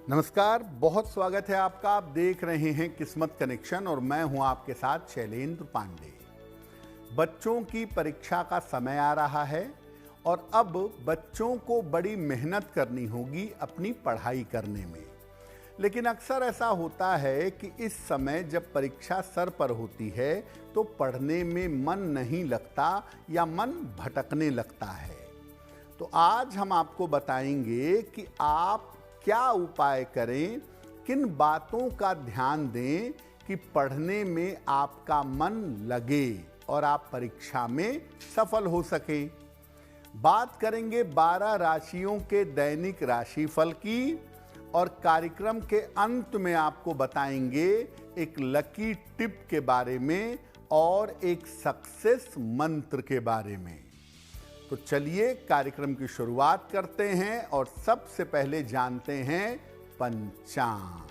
नमस्कार, बहुत स्वागत है आपका। आप देख रहे हैं किस्मत कनेक्शन और मैं हूं आपके साथ शैलेंद्र पांडे। बच्चों की परीक्षा का समय आ रहा है और अब बच्चों को बड़ी मेहनत करनी होगी अपनी पढ़ाई करने में। लेकिन अक्सर ऐसा होता है कि इस समय जब परीक्षा सर पर होती है तो पढ़ने में मन नहीं लगता या मन भटकने लगता है। तो आज हम आपको बताएंगे कि आप क्या उपाय करें, किन बातों का ध्यान दें कि पढ़ने में आपका मन लगे और आप परीक्षा में सफल हो सकें। बात करेंगे 12 राशियों के दैनिक राशिफल की और कार्यक्रम के अंत में आपको बताएंगे एक लकी टिप के बारे में और एक सक्सेस मंत्र के बारे में। तो चलिए कार्यक्रम की शुरुआत करते हैं और सबसे पहले जानते हैं पंचांग।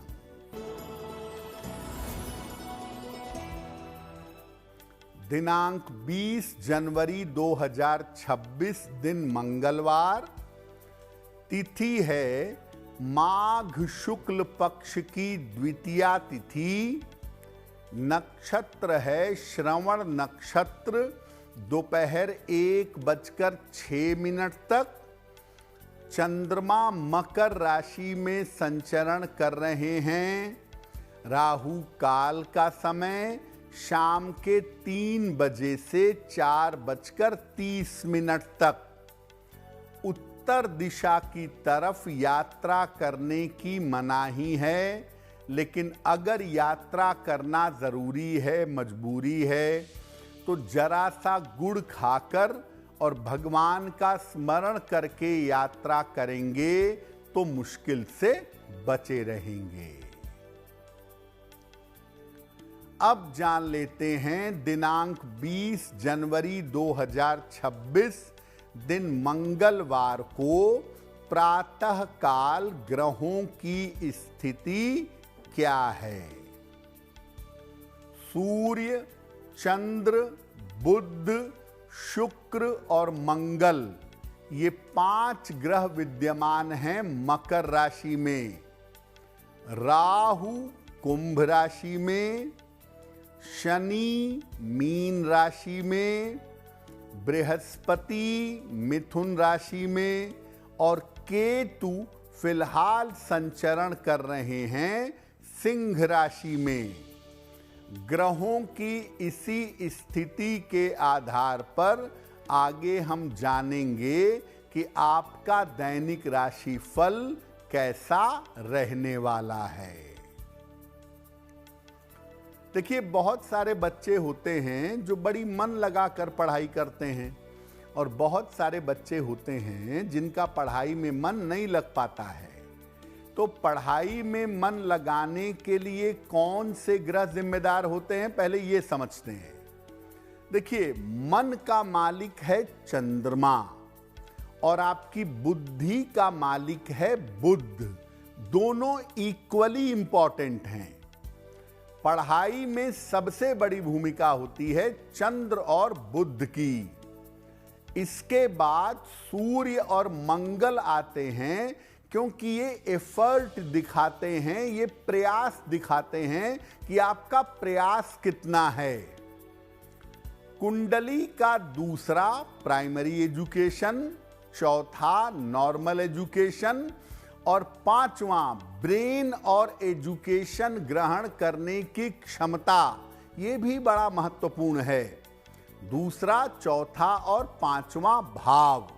दिनांक 20 जनवरी 2026 दिन मंगलवार। तिथि है माघ शुक्ल पक्ष की द्वितीया तिथि। नक्षत्र है श्रवण नक्षत्र, दोपहर 1:06 तक। चंद्रमा मकर राशि में संचरण कर रहे हैं। राहु काल का समय शाम के 3 बजे से 4:30 तक। उत्तर दिशा की तरफ यात्रा करने की मनाही है, लेकिन अगर यात्रा करना जरूरी है, मजबूरी है, तो जरा सा गुड़ खाकर और भगवान का स्मरण करके यात्रा करेंगे तो मुश्किल से बचे रहेंगे। अब जान लेते हैं दिनांक 20 जनवरी 2026 दिन मंगलवार को प्रातः काल ग्रहों की स्थिति क्या है। सूर्य, चंद्र, बुध, शुक्र और मंगल, ये 5 ग्रह विद्यमान हैं मकर राशि में। राहु कुंभ राशि में, शनि मीन राशि में, बृहस्पति मिथुन राशि में और केतु फिलहाल संचरण कर रहे हैं सिंह राशि में। ग्रहों की इसी स्थिति के आधार पर आगे हम जानेंगे कि आपका दैनिक राशिफल कैसा रहने वाला है। देखिए, बहुत सारे बच्चे होते हैं जो बड़ी मन लगाकर पढ़ाई करते हैं और बहुत सारे बच्चे होते हैं जिनका पढ़ाई में मन नहीं लग पाता है। तो पढ़ाई में मन लगाने के लिए कौन से ग्रह जिम्मेदार होते हैं, पहले ये समझते हैं। देखिए, मन का मालिक है चंद्रमा और आपकी बुद्धि का मालिक है बुध। दोनों इक्वली इंपॉर्टेंट हैं। पढ़ाई में सबसे बड़ी भूमिका होती है चंद्र और बुध की। इसके बाद सूर्य और मंगल आते हैं, क्योंकि ये एफर्ट दिखाते हैं, ये प्रयास दिखाते हैं कि आपका प्रयास कितना है। कुंडली का दूसरा प्राइमरी एजुकेशन, चौथा नॉर्मल एजुकेशन और पांचवा ब्रेन और एजुकेशन ग्रहण करने की क्षमता, ये भी बड़ा महत्वपूर्ण है। दूसरा, चौथा और पांचवा भाव।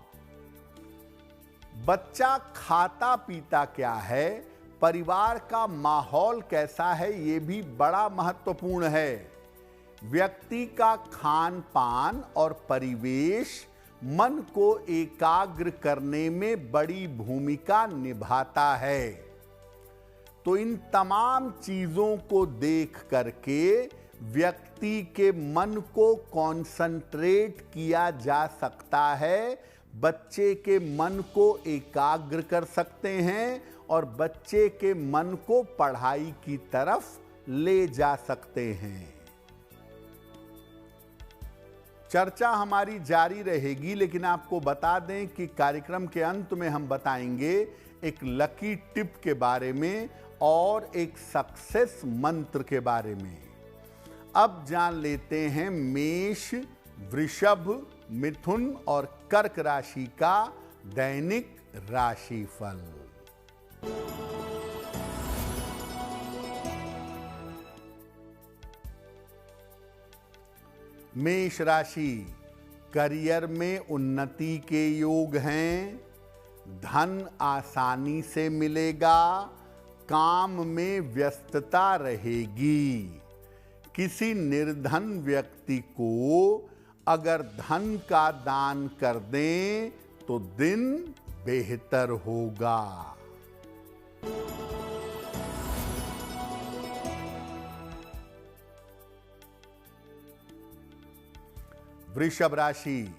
बच्चा खाता पीता क्या है, परिवार का माहौल कैसा है, ये भी बड़ा महत्वपूर्ण है। व्यक्ति का खान पान और परिवेश मन को एकाग्र करने में बड़ी भूमिका निभाता है। तो इन तमाम चीजों को देख करके व्यक्ति के मन को कॉन्सेंट्रेट किया जा सकता है, बच्चे के मन को एकाग्र कर सकते हैं और बच्चे के मन को पढ़ाई की तरफ ले जा सकते हैं। चर्चा हमारी जारी रहेगी, लेकिन आपको बता दें कि कार्यक्रम के अंत में हम बताएंगे एक लकी टिप के बारे में और एक सक्सेस मंत्र के बारे में। अब जान लेते हैं मेष, वृषभ, मिथुन और कर्क राशि का दैनिक राशिफल। मेष राशि, करियर में उन्नति के योग हैं। धन आसानी से मिलेगा। काम में व्यस्तता रहेगी। किसी निर्धन व्यक्ति को अगर धन का दान कर दें तो दिन बेहतर होगा। वृषभ राशि,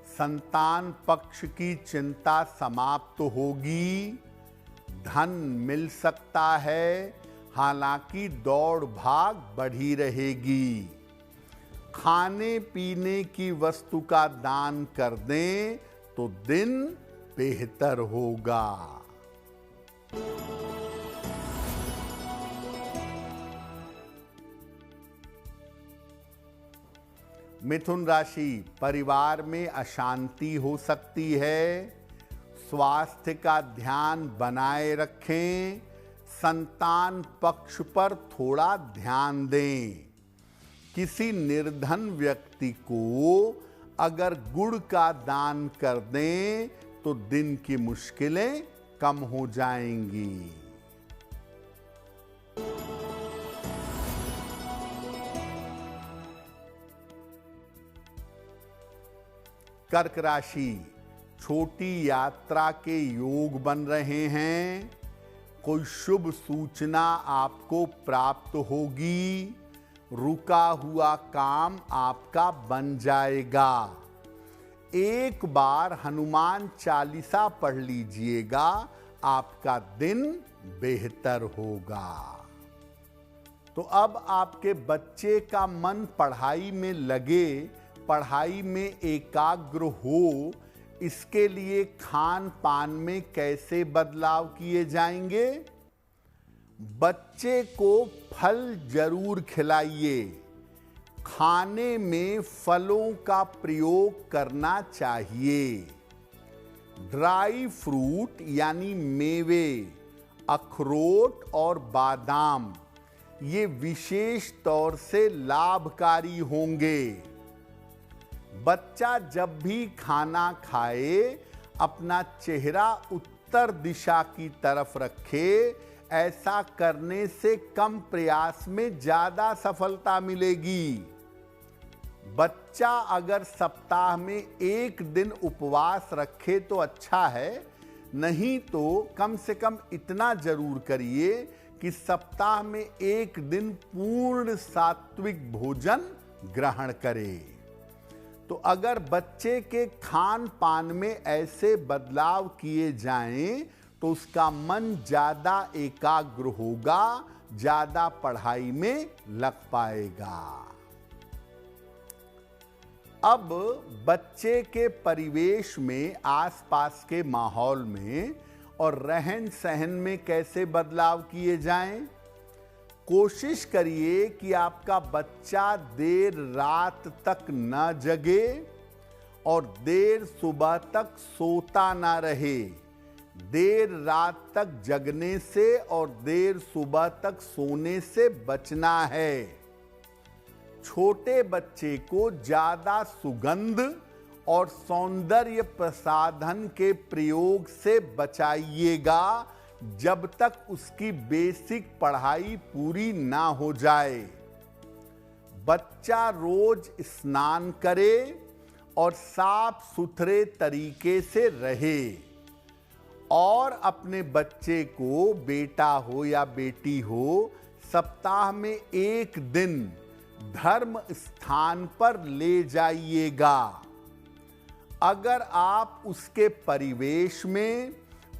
संतान पक्ष की चिंता समाप्त होगी। धन मिल सकता है, हालांकि दौड़ भाग बढ़ी रहेगी। खाने पीने की वस्तु का दान कर दें तो दिन बेहतर होगा। मिथुन राशि, परिवार में अशांति हो सकती है। स्वास्थ्य का ध्यान बनाए रखें। संतान पक्ष पर थोड़ा ध्यान दें। किसी निर्धन व्यक्ति को अगर गुड़ का दान कर दें तो दिन की मुश्किलें कम हो जाएंगी। कर्क राशि, छोटी यात्रा के योग बन रहे हैं। कोई शुभ सूचना आपको प्राप्त होगी। रुका हुआ काम आपका बन जाएगा। एक बार हनुमान चालीसा पढ़ लीजिएगा, आपका दिन बेहतर होगा। तो अब आपके बच्चे का मन पढ़ाई में लगे, पढ़ाई में एकाग्र हो, इसके लिए खान पान में कैसे बदलाव किए जाएंगे? बच्चे को फल जरूर खिलाइए। खाने में फलों का प्रयोग करना चाहिए। ड्राई फ्रूट यानी मेवे, अखरोट और बादाम ये विशेष तौर से लाभकारी होंगे। बच्चा जब भी खाना खाए अपना चेहरा उत्तर दिशा की तरफ रखे। ऐसा करने से कम प्रयास में ज्यादा सफलता मिलेगी। बच्चा अगर सप्ताह में एक दिन उपवास रखे तो अच्छा है, नहीं तो कम से कम इतना जरूर करिए कि सप्ताह में एक दिन पूर्ण सात्विक भोजन ग्रहण करे। तो अगर बच्चे के खान पान में ऐसे बदलाव किए जाएं तो उसका मन ज्यादा एकाग्र होगा, ज्यादा पढ़ाई में लग पाएगा। अब बच्चे के परिवेश में, आसपास के माहौल में और रहन सहन में कैसे बदलाव किए जाएं? कोशिश करिए कि आपका बच्चा देर रात तक न जगे और देर सुबह तक सोता ना रहे। देर रात तक जगने से और देर सुबह तक सोने से बचना है। छोटे बच्चे को ज्यादा सुगंध और सौंदर्य प्रसाधन के प्रयोग से बचाइएगा जब तक उसकी बेसिक पढ़ाई पूरी ना हो जाए। बच्चा रोज स्नान करे और साफ सुथरे तरीके से रहे और अपने बच्चे को, बेटा हो या बेटी हो, सप्ताह में एक दिन धर्म स्थान पर ले जाइएगा। अगर आप उसके परिवेश में,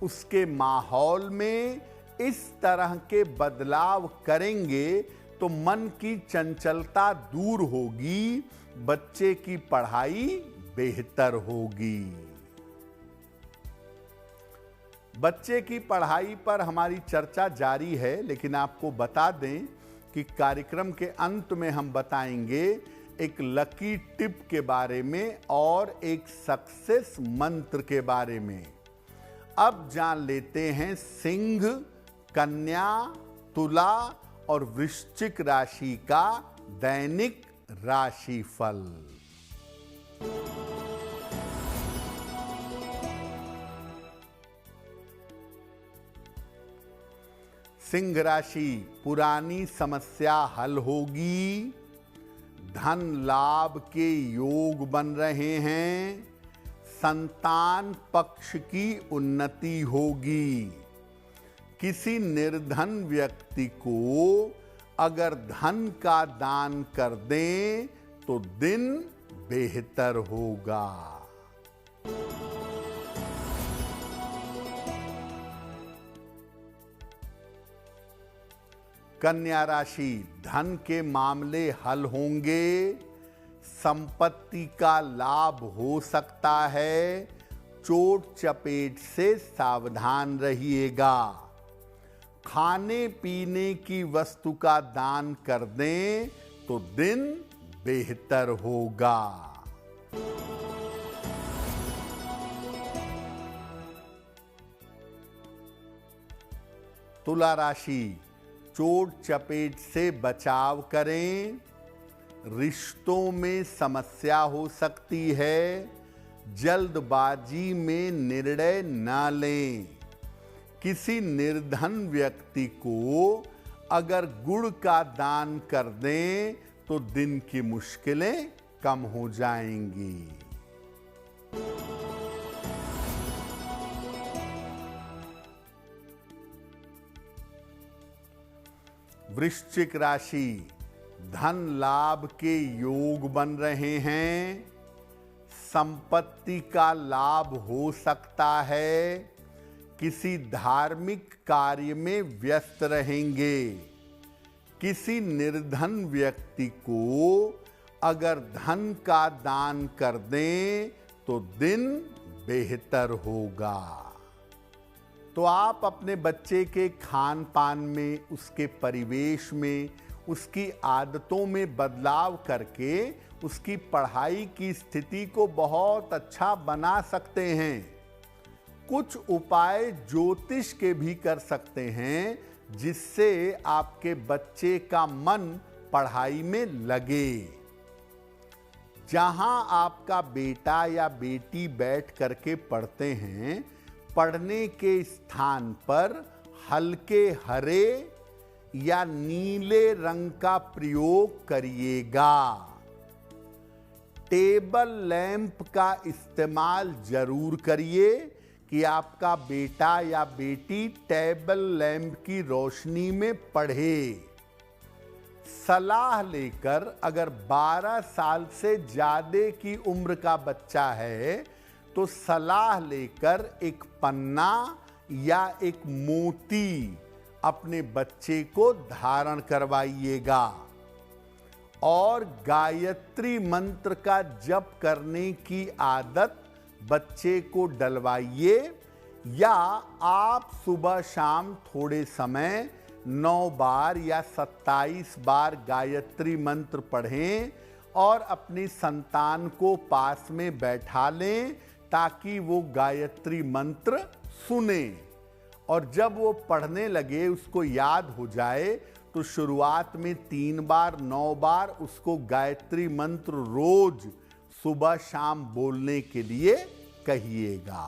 उसके माहौल में इस तरह के बदलाव करेंगे तो मन की चंचलता दूर होगी, बच्चे की पढ़ाई बेहतर होगी। बच्चे की पढ़ाई पर हमारी चर्चा जारी है, लेकिन आपको बता दें कि कार्यक्रम के अंत में हम बताएंगे एक लकी टिप के बारे में और एक सक्सेस मंत्र के बारे में। अब जान लेते हैं सिंह, कन्या, तुला और वृश्चिक राशि का दैनिक राशिफल। सिंह राशि, पुरानी समस्या हल होगी, धन लाभ के योग बन रहे हैं, संतान पक्ष की उन्नति होगी। किसी निर्धन व्यक्ति को अगर धन का दान कर दें तो दिन बेहतर होगा। कन्या राशि, धन के मामले हल होंगे, संपत्ति का लाभ हो सकता है, चोट चपेट से सावधान रहिएगा। खाने पीने की वस्तु का दान कर दें तो दिन बेहतर होगा। तुला राशि, चोट चपेट से बचाव करें, रिश्तों में समस्या हो सकती है, जल्दबाजी में निर्णय न लें। किसी निर्धन व्यक्ति को अगर गुड़ का दान कर दें तो दिन की मुश्किलें कम हो जाएंगी। वृश्चिक राशि, धन लाभ के योग बन रहे हैं, संपत्ति का लाभ हो सकता है, किसी धार्मिक कार्य में व्यस्त रहेंगे। किसी निर्धन व्यक्ति को अगर धन का दान कर दें तो दिन बेहतर होगा। तो आप अपने बच्चे के खान पान में, उसके परिवेश में, उसकी आदतों में बदलाव करके उसकी पढ़ाई की स्थिति को बहुत अच्छा बना सकते हैं। कुछ उपाय ज्योतिष के भी कर सकते हैं जिससे आपके बच्चे का मन पढ़ाई में लगे। जहां आपका बेटा या बेटी बैठ करके पढ़ते हैं, पढ़ने के स्थान पर हल्के हरे या नीले रंग का प्रयोग करिएगा। टेबल लैंप का इस्तेमाल जरूर करिए कि आपका बेटा या बेटी टेबल लैंप की रोशनी में पढ़े। सलाह लेकर, अगर 12 साल से ज्यादा की उम्र का बच्चा है तो सलाह लेकर एक पन्ना या एक मोती अपने बच्चे को धारण करवाइएगा और गायत्री मंत्र का जप करने की आदत बच्चे को डलवाइए, या आप सुबह शाम थोड़े समय 9 बार या 27 बार गायत्री मंत्र पढ़ें और अपनी संतान को पास में बैठा लें ताकि वो गायत्री मंत्र सुने। और जब वो पढ़ने लगे, उसको याद हो जाए, तो शुरुआत में 3 बार 9 बार उसको गायत्री मंत्र रोज सुबह शाम बोलने के लिए कहिएगा।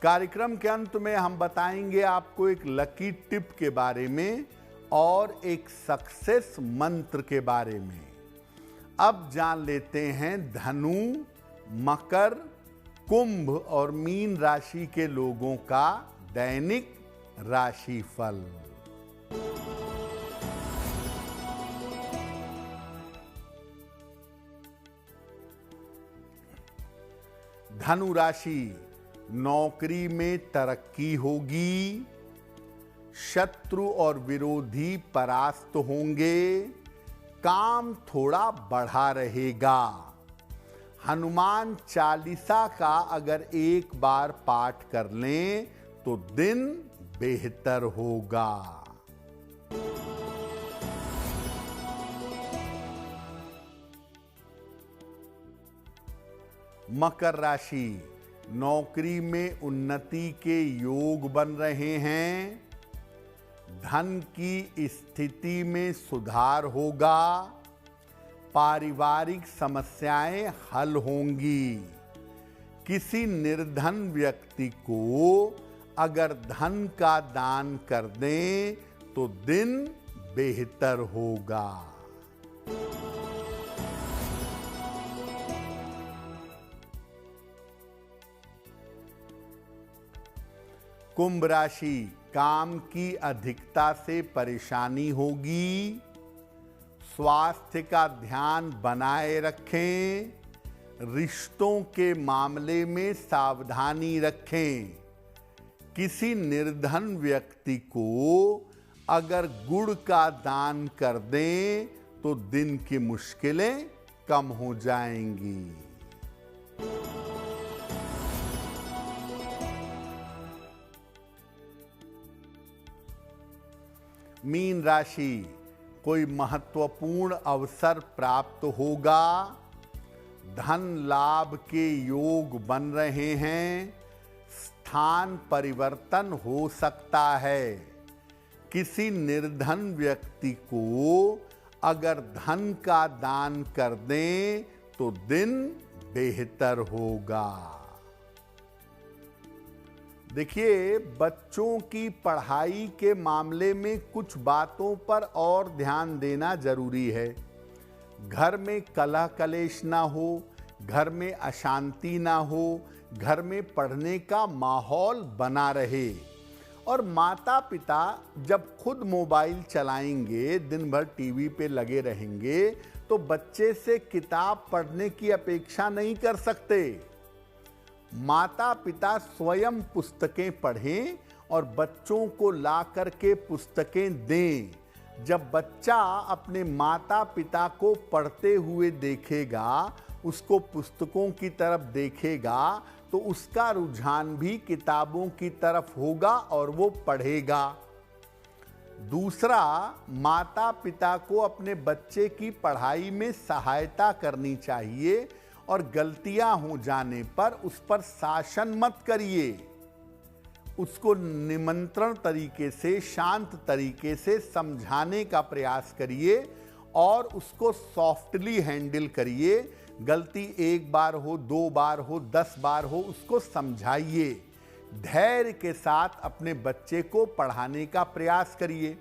कार्यक्रम के अंत में हम बताएंगे आपको एक लकी टिप के बारे में और एक सक्सेस मंत्र के बारे में। अब जान लेते हैं धनु, मकर, कुंभ और मीन राशि के लोगों का दैनिक राशिफल। धनु राशि, नौकरी में तरक्की होगी, शत्रु और विरोधी परास्त होंगे, काम थोड़ा बढ़ा रहेगा। हनुमान चालीसा का अगर एक बार पाठ कर लें तो दिन बेहतर होगा। मकर राशि, नौकरी में उन्नति के योग बन रहे हैं। धन की स्थिति में सुधार होगा। पारिवारिक समस्याएं हल होंगी। किसी निर्धन व्यक्ति को अगर धन का दान कर दें तो दिन बेहतर होगा। कुंभ राशि, काम की अधिकता से परेशानी होगी। स्वास्थ्य का ध्यान बनाए रखें। रिश्तों के मामले में सावधानी रखें। किसी निर्धन व्यक्ति को अगर गुड़ का दान कर दें तो दिन की मुश्किलें कम हो जाएंगी। मीन राशि, कोई महत्वपूर्ण अवसर प्राप्त होगा। धन लाभ के योग बन रहे हैं। स्थान परिवर्तन हो सकता है। किसी निर्धन व्यक्ति को अगर धन का दान कर दें तो दिन बेहतर होगा। देखिए, बच्चों की पढ़ाई के मामले में कुछ बातों पर और ध्यान देना जरूरी है। घर में कलह कलेश ना हो, घर में अशांति ना हो, घर में पढ़ने का माहौल बना रहे। और माता पिता जब खुद मोबाइल चलाएंगे, दिन भर टीवी पे लगे रहेंगे, तो बच्चे से किताब पढ़ने की अपेक्षा नहीं कर सकते। माता पिता स्वयं पुस्तकें पढ़ें और बच्चों को ला करके पुस्तकें दें। जब बच्चा अपने माता पिता को पढ़ते हुए देखेगा, उसको पुस्तकों की तरफ देखेगा, तो उसका रुझान भी किताबों की तरफ होगा और वो पढ़ेगा। दूसरा, माता पिता को अपने बच्चे की पढ़ाई में सहायता करनी चाहिए और गलतियां हो जाने पर उस पर शासन मत करिए। उसको निमंत्रण तरीके से, शांत तरीके से समझाने का प्रयास करिए और उसको सॉफ्टली हैंडल करिए। गलती एक बार हो, 2 बार हो, 10 बार हो, उसको समझाइए। धैर्य के साथ अपने बच्चे को पढ़ाने का प्रयास करिए।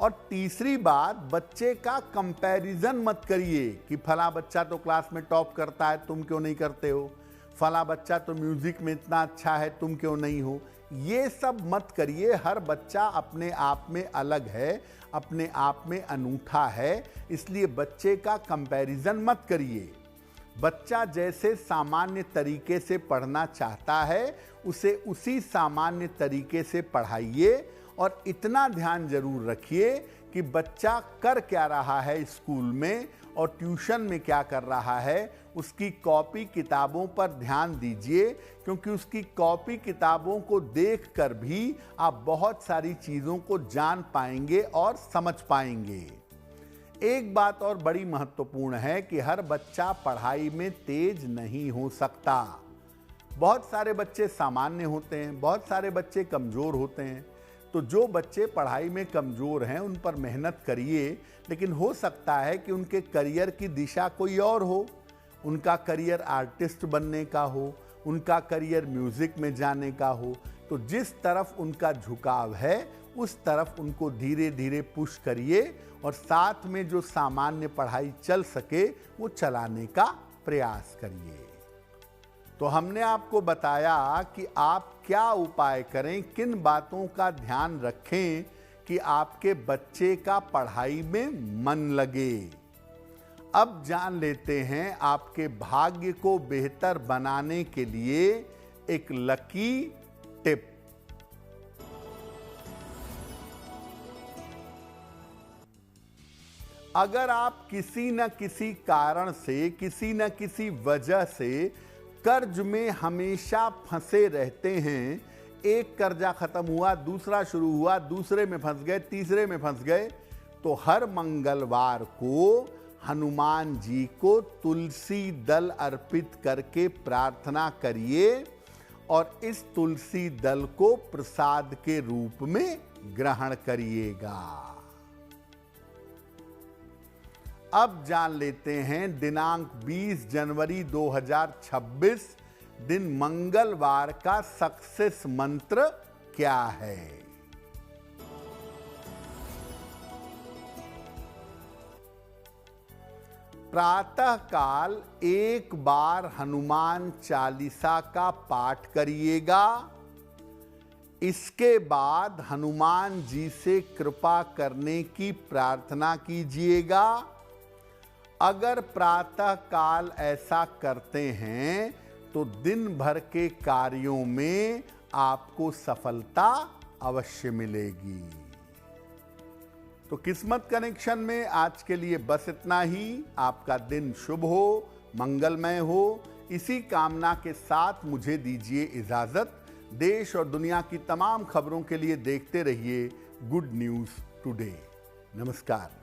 और तीसरी बात, बच्चे का कंपैरिजन मत करिए कि फला बच्चा तो क्लास में टॉप करता है, तुम क्यों नहीं करते हो। फला बच्चा तो म्यूजिक में इतना अच्छा है, तुम क्यों नहीं हो। ये सब मत करिए। हर बच्चा अपने आप में अलग है, अपने आप में अनूठा है, इसलिए बच्चे का कंपैरिजन मत करिए। बच्चा जैसे सामान्य तरीके से पढ़ना चाहता है, उसे उसी सामान्य तरीके से पढ़ाइए। और इतना ध्यान जरूर रखिए कि बच्चा कर क्या रहा है स्कूल में और ट्यूशन में क्या कर रहा है। उसकी कॉपी किताबों पर ध्यान दीजिए, क्योंकि उसकी कॉपी किताबों को देखकर भी आप बहुत सारी चीज़ों को जान पाएंगे और समझ पाएंगे। एक बात और बड़ी महत्वपूर्ण है कि हर बच्चा पढ़ाई में तेज नहीं हो सकता। बहुत सारे बच्चे सामान्य होते हैं, बहुत सारे बच्चे कमज़ोर होते हैं। तो जो बच्चे पढ़ाई में कमज़ोर हैं उन पर मेहनत करिए, लेकिन हो सकता है कि उनके करियर की दिशा कोई और हो। उनका करियर आर्टिस्ट बनने का हो, उनका करियर म्यूज़िक में जाने का हो। तो जिस तरफ उनका झुकाव है उस तरफ उनको धीरे धीरे पुश करिए और साथ में जो सामान्य पढ़ाई चल सके वो चलाने का प्रयास करिए। तो हमने आपको बताया कि आप क्या उपाय करें, किन बातों का ध्यान रखें कि आपके बच्चे का पढ़ाई में मन लगे। अब जान लेते हैं आपके भाग्य को बेहतर बनाने के लिए एक लकी टिप। अगर आप किसी न किसी कारण से, किसी न किसी वजह से कर्ज में हमेशा फंसे रहते हैं, एक कर्जा खत्म हुआ, दूसरा शुरू हुआ, दूसरे में फंस गए, तीसरे में फंस गए, तो हर मंगलवार को हनुमान जी को तुलसी दल अर्पित करके प्रार्थना करिए और इस तुलसी दल को प्रसाद के रूप में ग्रहण करिएगा। अब जान लेते हैं दिनांक 20 जनवरी 2026 दिन मंगलवार का सक्सेस मंत्र क्या है। प्रातः काल एक बार हनुमान चालीसा का पाठ करिएगा। इसके बाद हनुमान जी से कृपा करने की प्रार्थना कीजिएगा। अगर प्रातः काल ऐसा करते हैं तो दिन भर के कार्यों में आपको सफलता अवश्य मिलेगी। तो किस्मत कनेक्शन में आज के लिए बस इतना ही। आपका दिन शुभ हो, मंगलमय हो, इसी कामना के साथ मुझे दीजिए इजाजत। देश और दुनिया की तमाम खबरों के लिए देखते रहिए गुड न्यूज़ टुडे। नमस्कार।